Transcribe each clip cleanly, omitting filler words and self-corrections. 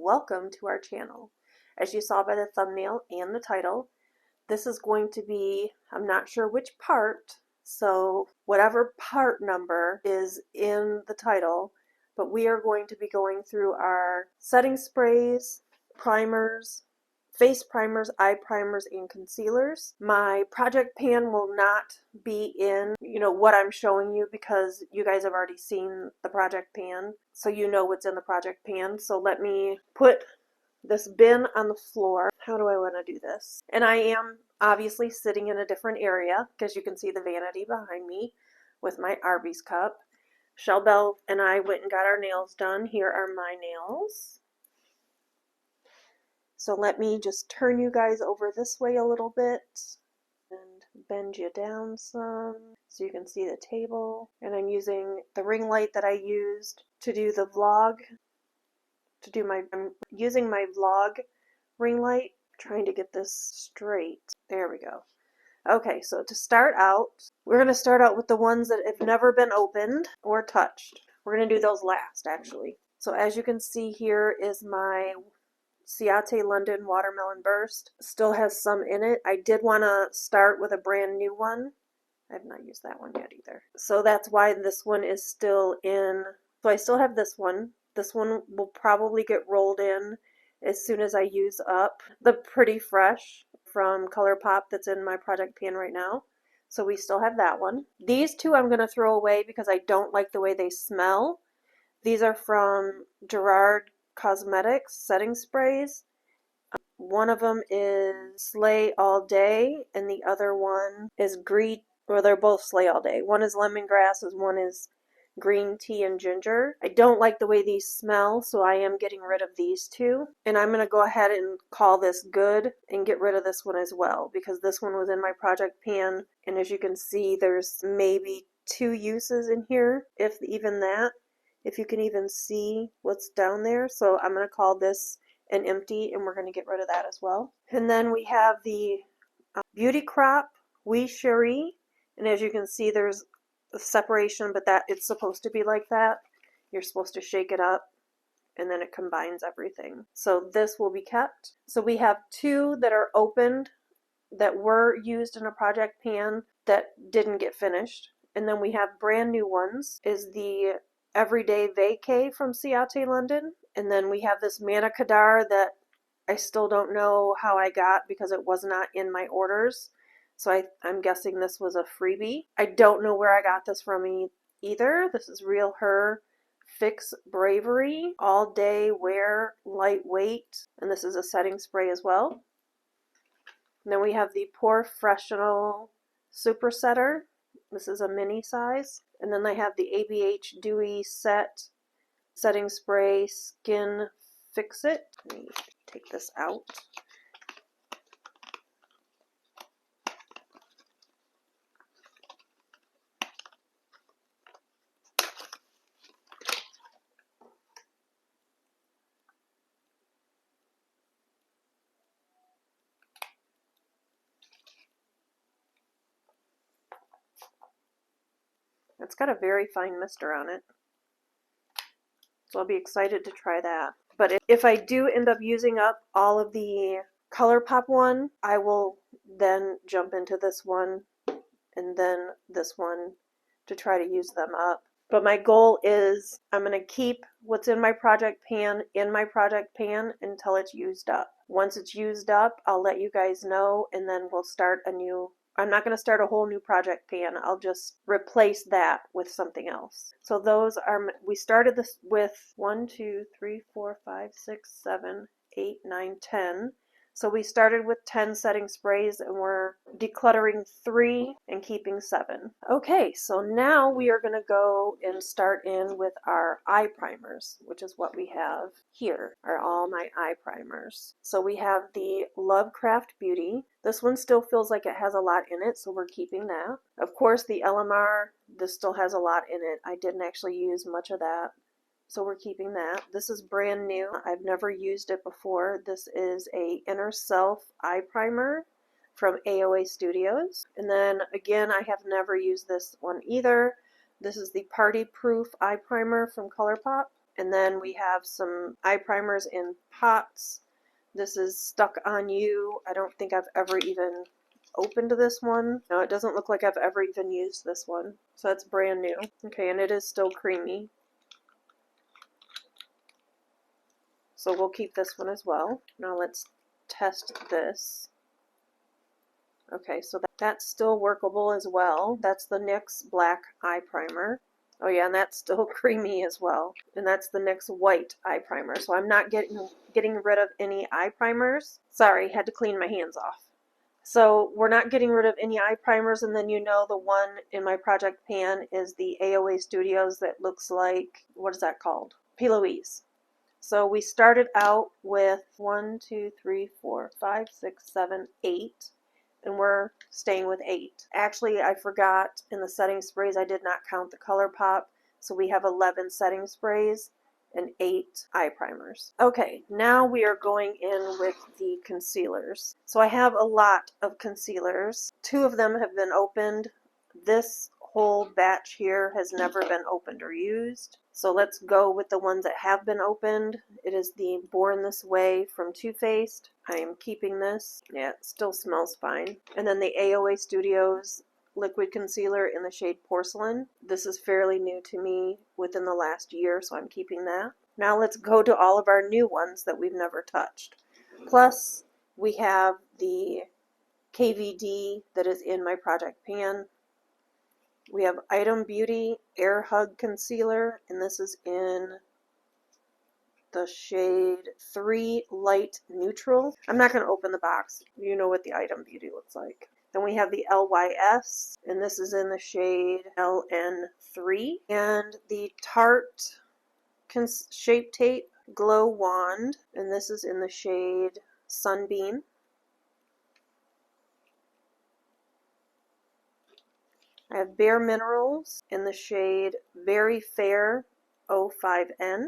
welcome to our channel. As you saw by the thumbnail and the title, this is going to be, I'm not sure which part, so whatever part number is in the title, but we are going to be going through our setting sprays, primers, face primers, eye primers, and concealers. My project pan will not be in, what I'm showing you because you guys have already seen the project pan, so you know what's in the project pan. So let me put this bin on the floor. How do I want to do this? And I am obviously sitting in a different area because you can see the vanity behind me with my Arby's cup. Shell Bell and I went and got our nails done. Here are my nails. So let me just turn you guys over this way a little bit and bend you down some so you can see the table. And I'm using the ring light that I used to do the vlog. I'm using my vlog ring light, trying to get this straight. There we go. Okay, so to start out, we're going to start out with the ones that have never been opened or touched. We're going to do those last, actually. So as you can see, here is my Ciate London Watermelon Burst. Still has some in it. I did want to start with a brand new one. I have not used that one yet either. So that's why this one is still in. So I still have this one. This one will probably get rolled in as soon as I use up the Pretty Fresh from ColourPop that's in my project pan right now. So we still have that one. These two I'm going to throw away because I don't like the way they smell. These are from Gerard Cosmetics setting sprays. One of them is Slay All Day and the other one is Green. Well, they're both Slay All Day. One is lemongrass and one is green tea and ginger. I don't like the way these smell, so I am getting rid of these two. And I'm going to go ahead and call this good and get rid of this one as well because this one was in my project pan. And as you can see, there's maybe 2 uses in here, if even that. If you can even see what's down there. So I'm going to call this an empty and we're going to get rid of that as well. And then we have the Beauty Crop Wee Cherie. And as you can see, there's a separation, but that it's supposed to be like that. You're supposed to shake it up and then it combines everything. So this will be kept. So we have 2 that are opened that were used in a project pan that didn't get finished. And then we have brand new ones, is the Everyday Vacay from Ciate London. And then we have this Manna Kadar that I still don't know how I got because it was not in my orders. So I'm guessing this was a freebie. I don't know where I got this from either. This is Real Her Fix Bravery All Day Wear Lightweight. And this is a setting spray as well. And then we have the POREfessional Super Setter. This is a mini size. And then I have the ABH Dewy Set Setting Spray Skin Fix It. Let me take this out. It's got a very fine mister on it. So I'll be excited to try that. But if I do end up using up all of the ColourPop one, I will then jump into this one and then this one to try to use them up. But my goal is I'm going to keep what's in my project pan until it's used up. Once it's used up, I'll let you guys know and then we'll start a new. I'm not going to start a whole new project pan. I'll just replace that with something else. So those are, we started this with 1, 2, 3, 4, 5, 6, 7, 8, 9, 10. So we started with 10 setting sprays and we're decluttering 3 and keeping 7. Okay, so now we are going to go and start in with our eye primers, which is what we have here, are all my eye primers. So we have the Lovecraft Beauty. This one still feels like it has a lot in it, so we're keeping that. Of course, the LMR, this still has a lot in it. I didn't actually use much of that. So we're keeping that. This is brand new. I've never used it before. This is a Inner Self eye primer from AOA Studios. And then again, I have never used this one either. This is the Party Proof eye primer from ColourPop. And then we have some eye primers in pots. This is Stuck on You. I don't think I've ever even opened this one. No, it doesn't look like I've ever even used this one. So that's brand new. Okay, and it is still creamy. So we'll keep this one as well. Now let's test this. Okay, so that's still workable as well. That's the NYX Black Eye Primer. Oh yeah, and that's still creamy as well. And that's the NYX White Eye Primer. So I'm not getting rid of any eye primers. Sorry, had to clean my hands off. So we're not getting rid of any eye primers, and then you know the one in my project pan is the AOA Studios that looks like, what is that called? P. Louise. So we started out with 1, 2, 3, 4, 5, 6, 7, 8. And we're staying with 8. Actually, I forgot in the setting sprays I did not count the ColourPop, so we have 11 setting sprays and 8 eye primers. Okay, now we are going in with the concealers. So I have a lot of concealers. 2 of them have been opened. This whole batch here has never been opened or used. So let's go with the ones that have been opened. It is the Born This Way from Too Faced. I am keeping this. Yeah, it still smells fine. And then the AOA Studios liquid concealer in the shade Porcelain. This is fairly new to me within the last year, so I'm keeping that. Now let's go to all of our new ones that we've never touched. Plus, we have the KVD that is in my project pan. We have Item Beauty Air Hug Concealer, and this is in the shade 3 Light Neutral. I'm not going to open the box. You know what the Item Beauty looks like. Then we have the LYS, and this is in the shade LN3. And the Tarte Shape Tape Glow Wand, and this is in the shade Sunbeam. I have Bare Minerals in the shade Very Fair 05N.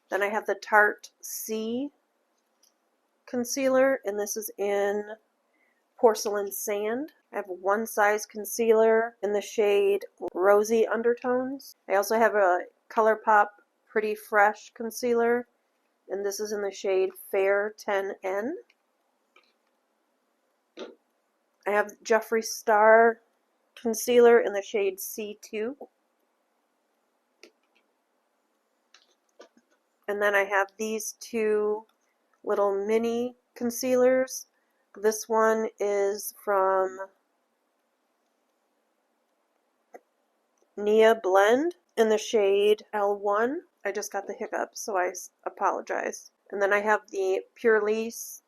Then I have the Tarte C concealer, and this is in Porcelain Sand. I have a One Size concealer in the shade Rosy Undertones. I also have a ColourPop Pretty Fresh concealer, and this is in the shade Fair 10N. I have Jeffree Star concealer in the shade C2. And then I have these 2 little mini concealers. This one is from Nia Blend in the shade L1. I just got the hiccups, so I apologize. And then I have the Purlisse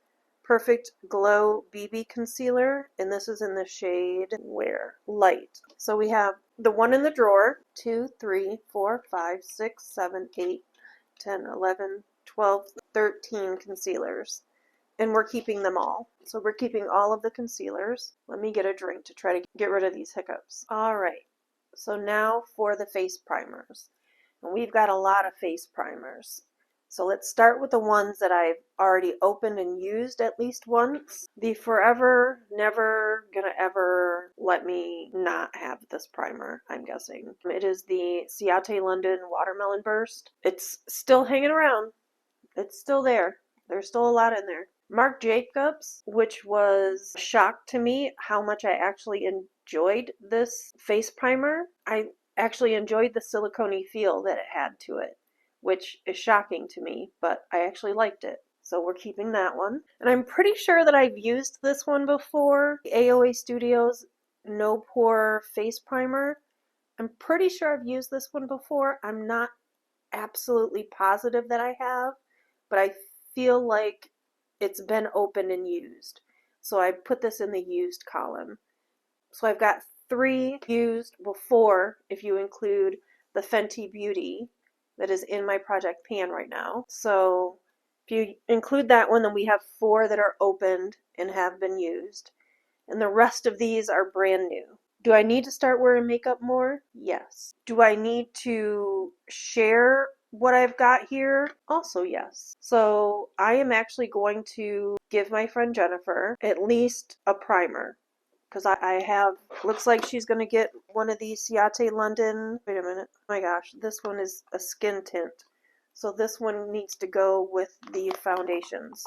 Perfect Glow BB Concealer, and this is in the shade where? Light. So we have the one in the drawer, 2, 3, 4, 5, 6, 7, 8, 10, 11, 12, 13 concealers. And we're keeping them all. So we're keeping all of the concealers. Let me get a drink to try to get rid of these hiccups. Alright, so now for the face primers. And we've got a lot of face primers. So let's start with the ones that I've already opened and used at least once. The Forever Never Gonna Ever Let Me Not Have This primer, I'm guessing. It is the Ciate London Watermelon Burst. It's still hanging around. It's still there. There's still a lot in there. Marc Jacobs, which was a shock to me how much I actually enjoyed this face primer. I actually enjoyed the silicone-y feel that it had to it, which is shocking to me, but I actually liked it. So we're keeping that one. And I'm pretty sure that I've used this one before, the AOA Studios No Pore Face Primer. I'm pretty sure I've used this one before. I'm not absolutely positive that I have, but I feel like it's been opened and used. So I put this in the used column. So I've got 3 used before, if you include the Fenty Beauty that is in my project pan right now. So if you include that one, then we have 4 that are opened and have been used. And the rest of these are brand new. Do I need to start wearing makeup more? Yes. Do I need to share what I've got here? Also yes. So I am actually going to give my friend Jennifer at least a primer because I have, looks like she's going to get one of these Ciate London. Wait a minute. Oh my gosh, this one is a skin tint. So this one needs to go with the foundations.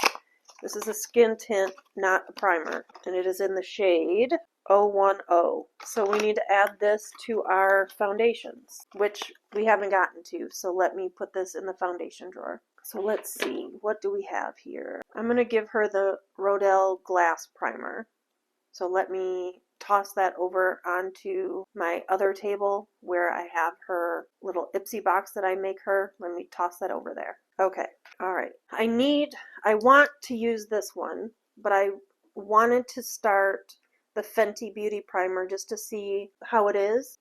This is a skin tint, not a primer. And it is in the shade 010. So we need to add this to our foundations, which we haven't gotten to. So let me put this in the foundation drawer. So let's see, what do we have here? I'm going to give her the Rodelle Glass Primer. So let me toss that over onto my other table where I have her little Ipsy box that I make her. Let me toss that over there. Okay, all right. I want to use this one, but I wanted to start the Fenty Beauty Primer just to see how it is.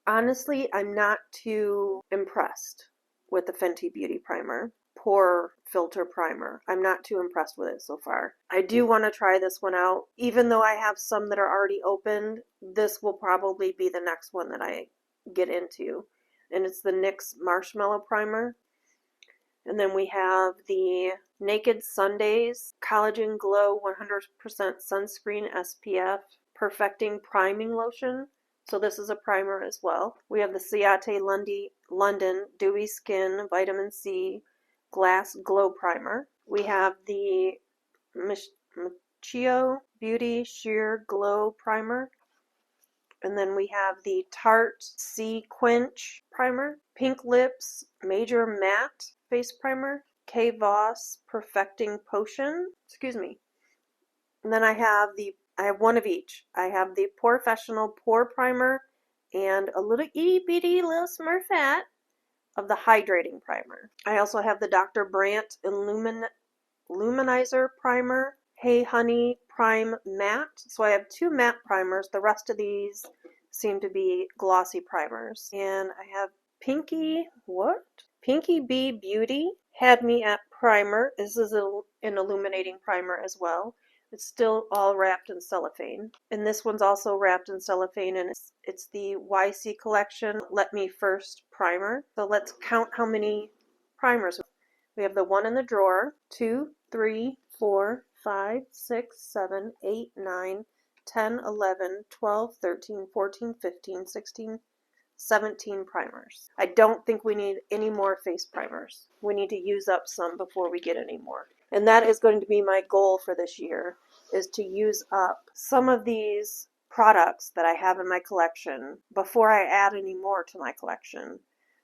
Honestly, I'm not too impressed with the Fenty Beauty Primer. Pore filter primer. I'm not too impressed with it so far. I do want to try this one out. Even though I have some that are already opened, this will probably be the next one that I get into. And it's the NYX Marshmallow Primer. And then we have the Naked Sundays Collagen Glow 100% Sunscreen SPF Perfecting Priming Lotion. So this is a primer as well. We have the Ciate London Dewy Skin Vitamin C Glass Glow Primer. We have the Michio Beauty Sheer Glow Primer. And then we have the Tarte Sea Quench Primer. Pink Lips Major Matte Face Primer. K. Voss Perfecting Potion. Excuse me. And then I have one of each. I have the Porefessional Pore Primer and a little itty bitty little Smurfette of the Hydrating Primer. I also have the Dr. Brandt Luminizer Primer, Hey Honey Prime Matte. So I have 2 matte primers. The rest of these seem to be glossy primers. And I have Pinky Bee Beauty Had Me at Primer. This is an illuminating primer as well. It's still all wrapped in cellophane. And this one's also wrapped in cellophane, and it's the YC Collection Let Me First Primer. So let's count how many primers. We have the one in the drawer, 2, 3, 4, 5, 6, 7, 8, 9, 10, 11, 12, 13, 14, 15, 16, 17 primers. I don't think we need any more face primers. We need to use up some before we get any more. And that is going to be my goal for this year, is to use up some of these products that I have in my collection before I add any more to my collection.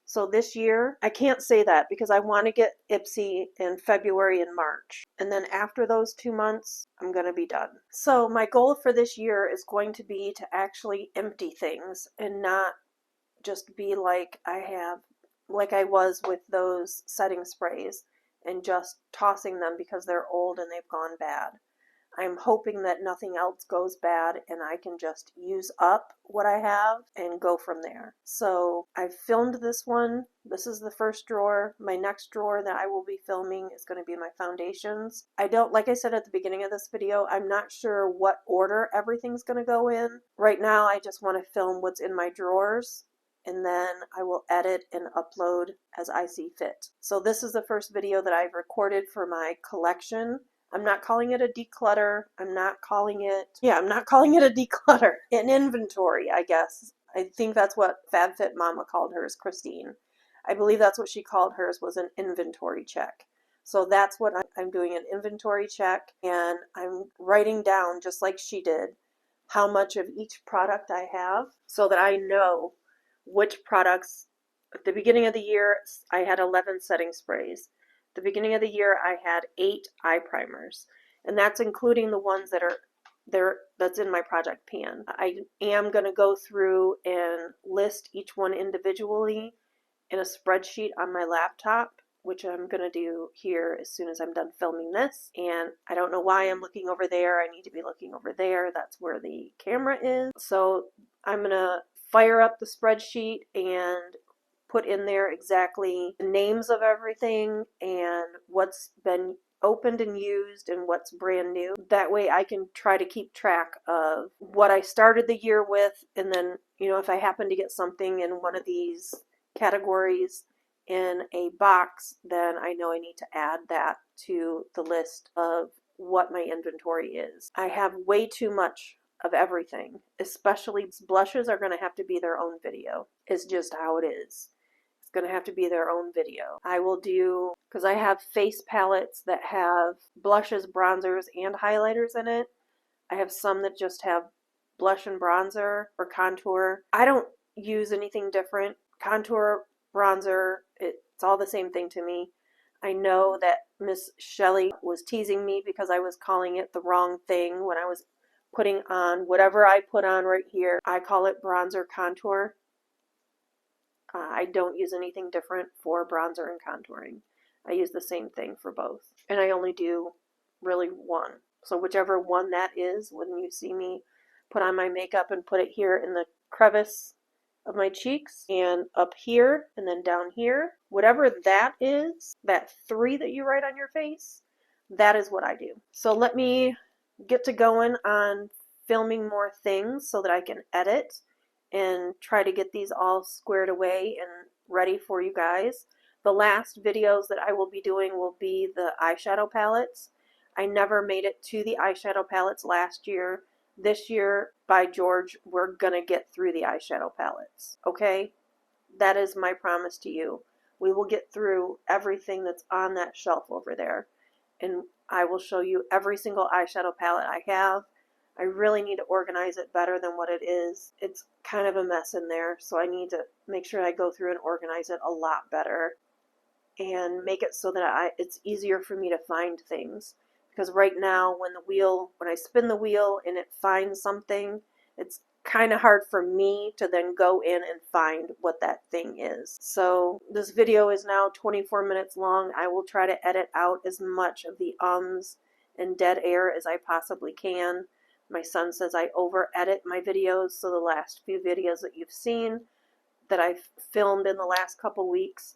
So this year, I can't say that because I want to get Ipsy in February and March. And then after those 2 months, I'm going to be done. So my goal for this year is going to be to actually empty things and not just be like I was with those setting sprays and just tossing them because they're old and they've gone bad. I'm hoping that nothing else goes bad and I can just use up what I have and go from there. So I filmed this one. This is the first drawer. My next drawer that I will be filming is going to be my foundations. Like I said at the beginning of this video, I'm not sure what order everything's going to go in. Right now I just want to film what's in my drawers, and then I will edit and upload as I see fit. So this is the first video that I've recorded for my collection. I'm not calling it a declutter. I'm not calling it a declutter. An inventory, I guess. I think that's what FabFitMama called hers, Christine. I believe that's what she called hers, was an inventory check. So that's what I'm doing, an inventory check, and I'm writing down, just like she did, how much of each product I have so that I know which products. At the beginning of the year, I had 11 setting sprays. At the beginning of the year, I had 8 eye primers, and that's including the ones that's in my project pan. I am going to go through and list each one individually in a spreadsheet on my laptop, which I'm going to do here as soon as I'm done filming this. And I don't know why I'm looking over there. I need to be looking over there. That's where the camera is. So I'm going to fire up the spreadsheet and put in there exactly the names of everything and what's been opened and used and what's brand new. That way I can try to keep track of what I started the year with, and then, if I happen to get something in one of these categories in a box, then I know I need to add that to the list of what my inventory is. I have way too much of everything, especially blushes are going to have to be their own video. It's just how it is. It's going to have to be their own video. I will do, because I have face palettes that have blushes, bronzers, and highlighters in it. I have some that just have blush and bronzer or contour. I don't use anything different. Contour, bronzer, it's all the same thing to me. I know that Miss Shelley was teasing me because I was calling it the wrong thing when I was putting on whatever I put on right here. I call it bronzer contour. I don't use anything different for bronzer and contouring. I use the same thing for both. And I only do really one. So whichever one that is, when you see me put on my makeup and put it here in the crevice of my cheeks and up here and then down here, whatever that is, that 3 that you write on your face, that is what I do. So let me get to going on filming more things so that I can edit and try to get these all squared away and ready for you guys. The last videos that I will be doing will be the eyeshadow palettes. I never made it to the eyeshadow palettes last year. This year, by George, we're going to get through the eyeshadow palettes, okay? That is my promise to you. We will get through everything that's on that shelf over there, and I will show you every single eyeshadow palette I have. I really need to organize it better than what it is. It's kind of a mess in there, so I need to make sure I go through and organize it a lot better and make it so that it's easier for me to find things. Because right now, when I spin the wheel and it finds something, it's kind of hard for me to then go in and find what that thing is. So this video is now 24 minutes long. I will try to edit out as much of the ums and dead air as I possibly can. My son says I over edit my videos, so the last few videos that you've seen that I've filmed in the last couple weeks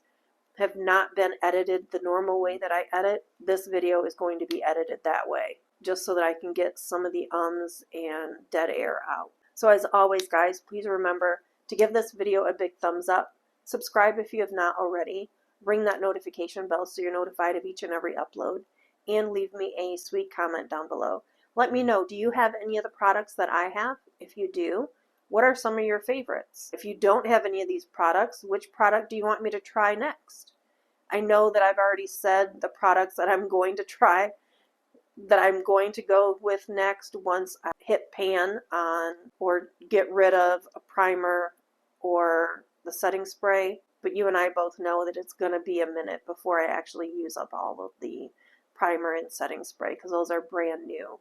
have not been edited the normal way that I edit. This video is going to be edited that way, just so that I can get some of the ums and dead air out. So as always, guys, please remember to give this video a big thumbs up, subscribe if you have not already, ring that notification bell so you're notified of each and every upload, and leave me a sweet comment down below. Let me know, do you have any of the products that I have? If you do, what are some of your favorites? If you don't have any of these products, which product do you want me to try next? I know that I've already said the products that I'm going to try, that I'm going to go with next once I hit pan on or get rid of a primer or the setting spray. But you and I both know that it's going to be a minute before I actually use up all of the primer and setting spray, because those are brand new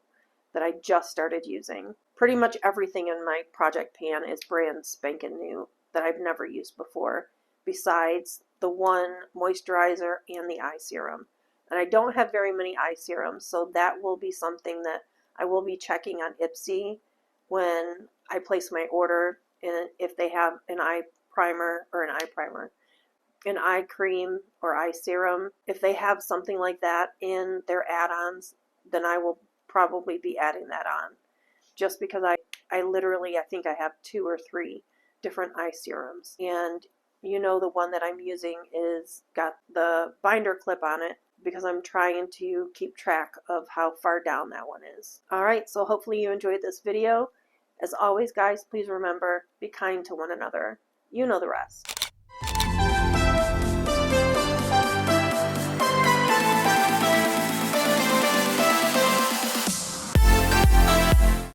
that I just started using. Pretty much everything in my project pan is brand spanking new that I've never used before, besides the one moisturizer and the eye serum. And I don't have very many eye serums, so that will be something that I will be checking on Ipsy when I place my order, and if they have an eye primer or an eye primer, an eye cream or eye serum. If they have something like that in their add-ons, then I will probably be adding that on, just because I literally, I think I have 2 or 3 different eye serums. And you know, the one that I'm using is got the binder clip on it because I'm trying to keep track of how far down that one is. Alright, so hopefully you enjoyed this video. As always, guys, please remember, be kind to one another. You know the rest.